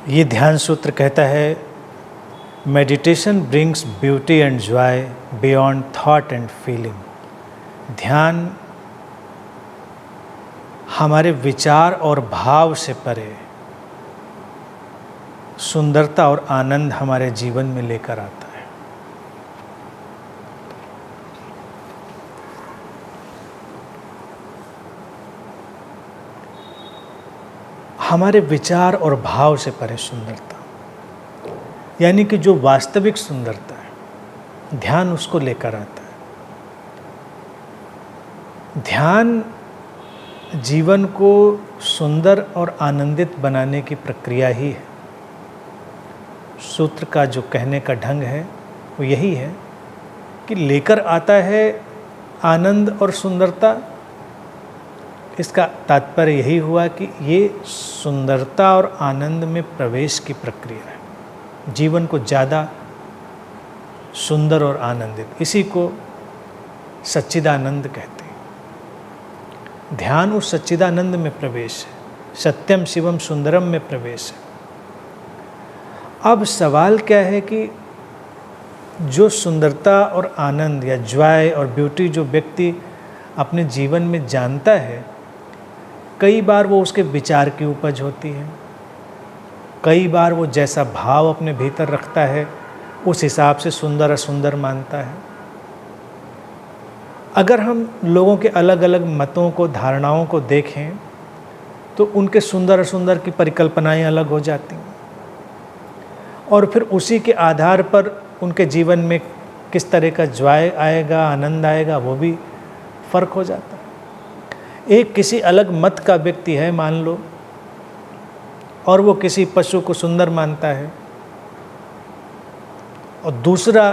ये ध्यान सूत्र कहता है, meditation brings beauty and Joy beyond thought and feeling. ध्यान हमारे विचार और भाव से परे सुंदरता और आनंद हमारे जीवन में लेकर आता है। हमारे विचार और भाव से परे सुंदरता, यानी कि जो वास्तविक सुंदरता है, ध्यान उसको लेकर आता है। ध्यान जीवन को सुंदर और आनंदित बनाने की प्रक्रिया ही है। सूत्र का जो कहने का ढंग है वो यही है कि लेकर आता है आनंद और सुंदरता। इसका तात्पर्य यही हुआ कि ये सुंदरता और आनंद में प्रवेश की प्रक्रिया है, जीवन को ज़्यादा सुंदर और आनंदित, इसी को सच्चिदानंद कहते हैं। ध्यान उस सच्चिदानंद में प्रवेश है, सत्यम शिवम सुंदरम में प्रवेश है। अब सवाल क्या है कि जो सुंदरता और आनंद या जॉय और ब्यूटी जो व्यक्ति अपने जीवन में जानता है, कई बार वो उसके विचार की उपज होती है। कई बार वो जैसा भाव अपने भीतर रखता है उस हिसाब से सुंदर असुंदर मानता है। अगर हम लोगों के अलग अलग मतों को, धारणाओं को देखें तो उनके सुंदर असुंदर की परिकल्पनाएं अलग हो जाती हैं और फिर उसी के आधार पर उनके जीवन में किस तरह का जॉय आएगा, आनंद आएगा, वो भी फर्क हो जाता है। एक किसी अलग मत का व्यक्ति है मान लो, और वो किसी पशु को सुंदर मानता है, और दूसरा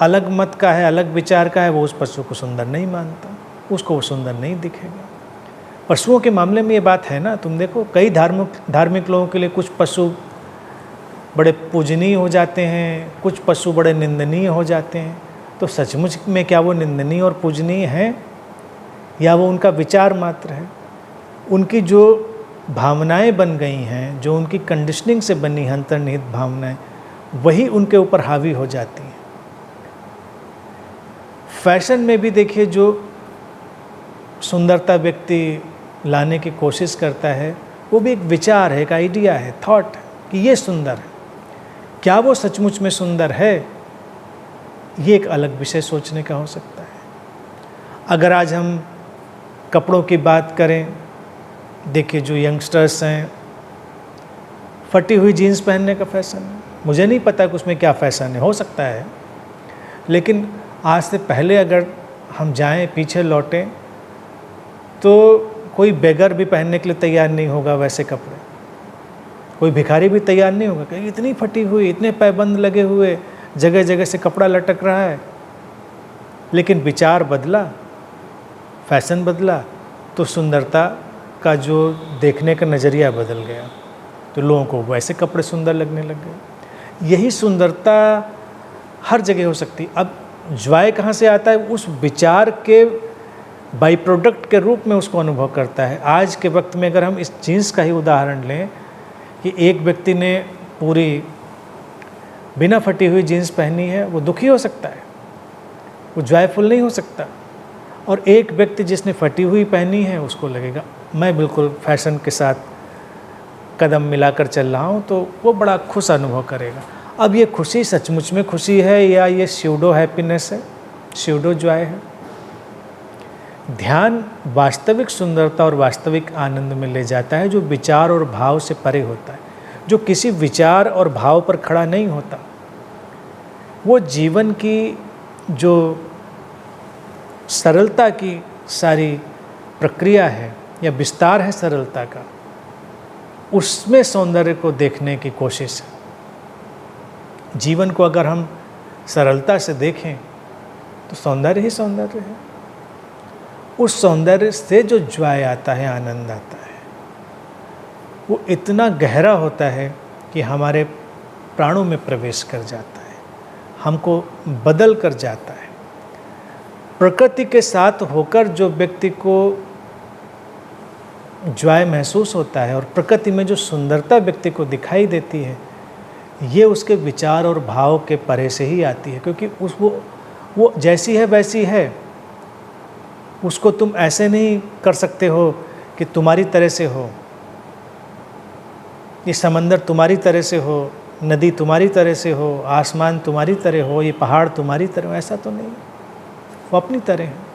अलग मत का है, अलग विचार का है, वो उस पशु को सुंदर नहीं मानता, उसको वो सुंदर नहीं दिखेगा। पशुओं के मामले में ये बात है ना, तुम देखो कई धार्मिक लोगों के लिए कुछ पशु बड़े पूजनीय हो जाते हैं, कुछ पशु बड़े निंदनीय हो जाते हैं। तो सचमुच में क्या वो निंदनीय और पूजनीय हैं, या वो उनका विचार मात्र है? उनकी जो भावनाएं बन गई हैं, जो उनकी कंडीशनिंग से बनी अंतर्निहित भावनाएं, वही उनके ऊपर हावी हो जाती हैं। फैशन में भी देखिए, जो सुंदरता व्यक्ति लाने की कोशिश करता है, वो भी एक विचार है, एक आइडिया है, थॉट है कि ये सुंदर है। क्या वो सचमुच में सुंदर है, ये एक अलग विषय सोचने का हो सकता है। अगर आज हम कपड़ों की बात करें, देखिए जो यंगस्टर्स हैं, फटी हुई जीन्स पहनने का फैशन है। मुझे नहीं पता कि उसमें क्या फ़ैशन है, हो सकता है, लेकिन आज से पहले अगर हम जाएं, पीछे लौटें, तो कोई बेगर भी पहनने के लिए तैयार नहीं होगा वैसे कपड़े। कोई भिखारी भी तैयार नहीं होगा कि इतनी फटी हुई, इतने पैबंद लगे हुए, जगह जगह से कपड़ा लटक रहा है। लेकिन विचार बदला, फैशन बदला, तो सुंदरता का जो देखने का नज़रिया बदल गया, तो लोगों को वैसे कपड़े सुंदर लगने लग गए। यही सुंदरता हर जगह हो सकती। अब जॉय कहाँ से आता है? उस विचार के बाई प्रोडक्ट के रूप में उसको अनुभव करता है। आज के वक्त में अगर हम इस जीन्स का ही उदाहरण लें कि एक व्यक्ति ने पूरी बिना फटी हुई जीन्स पहनी है, वो दुखी हो सकता है, वो जॉयफुल नहीं हो सकता। और एक व्यक्ति जिसने फटी हुई पहनी है, उसको लगेगा मैं बिल्कुल फैशन के साथ कदम मिलाकर चल रहा हूँ, तो वो बड़ा खुश अनुभव करेगा। अब ये खुशी सचमुच में खुशी है या ये स्यूडो हैप्पीनेस है, स्यूडो जॉय है? ध्यान वास्तविक सुंदरता और वास्तविक आनंद में ले जाता है, जो विचार और भाव से परे होता है, जो किसी विचार और भाव पर खड़ा नहीं होता। वो जीवन की जो सरलता की सारी प्रक्रिया है या विस्तार है सरलता का, उसमें सौंदर्य को देखने की कोशिश है। जीवन को अगर हम सरलता से देखें तो सौंदर्य ही सौंदर्य है। उस सौंदर्य से जो जॉय आता है, आनंद आता है, वो इतना गहरा होता है कि हमारे प्राणों में प्रवेश कर जाता है, हमको बदल कर जाता है। प्रकृति के साथ होकर जो व्यक्ति को जॉय महसूस होता है और प्रकृति में जो सुंदरता व्यक्ति को दिखाई देती है, ये उसके विचार और भाव के परे से ही आती है, क्योंकि वो जैसी है वैसी है। उसको तुम ऐसे नहीं कर सकते हो कि तुम्हारी तरह से हो, ये समंदर तुम्हारी तरह से हो, नदी तुम्हारी तरह से हो, आसमान तुम्हारी तरह हो, ये पहाड़ तुम्हारी तरह हो, ऐसा तो नहीं। वो अपनी तरह है।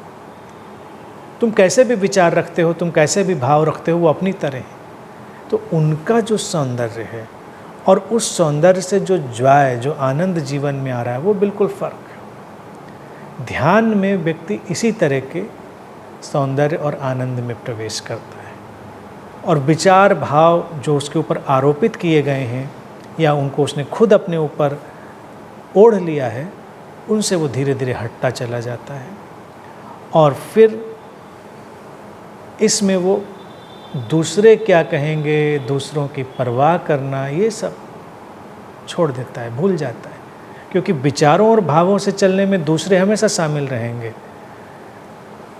तुम कैसे भी विचार रखते हो, तुम कैसे भी भाव रखते हो, वो अपनी तरह है। तो उनका जो सौंदर्य है और उस सौंदर्य से जो जॉय, जो आनंद जीवन में आ रहा है, वो बिल्कुल फ़र्क है। ध्यान में व्यक्ति इसी तरह के सौंदर्य और आनंद में प्रवेश करता है, और विचार भाव जो उसके ऊपर आरोपित किए गए हैं या उनको उसने खुद अपने ऊपर ओढ़ लिया है, उनसे वो धीरे धीरे हटता चला जाता है। और फिर इसमें वो दूसरे क्या कहेंगे, दूसरों की परवाह करना, ये सब छोड़ देता है, भूल जाता है। क्योंकि विचारों और भावों से चलने में दूसरे हमेशा शामिल रहेंगे।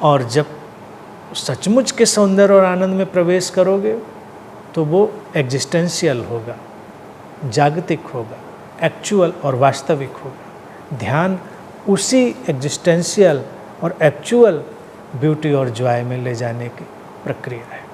और जब सचमुच के सौंदर्य और आनंद में प्रवेश करोगे तो वो एग्जिस्टेंशियल होगा, जागतिक होगा, एक्चुअल और वास्तविक होगा। ध्यान उसी एग्जिस्टेंशियल और एक्चुअल ब्यूटी और जॉय में ले जाने की प्रक्रिया है।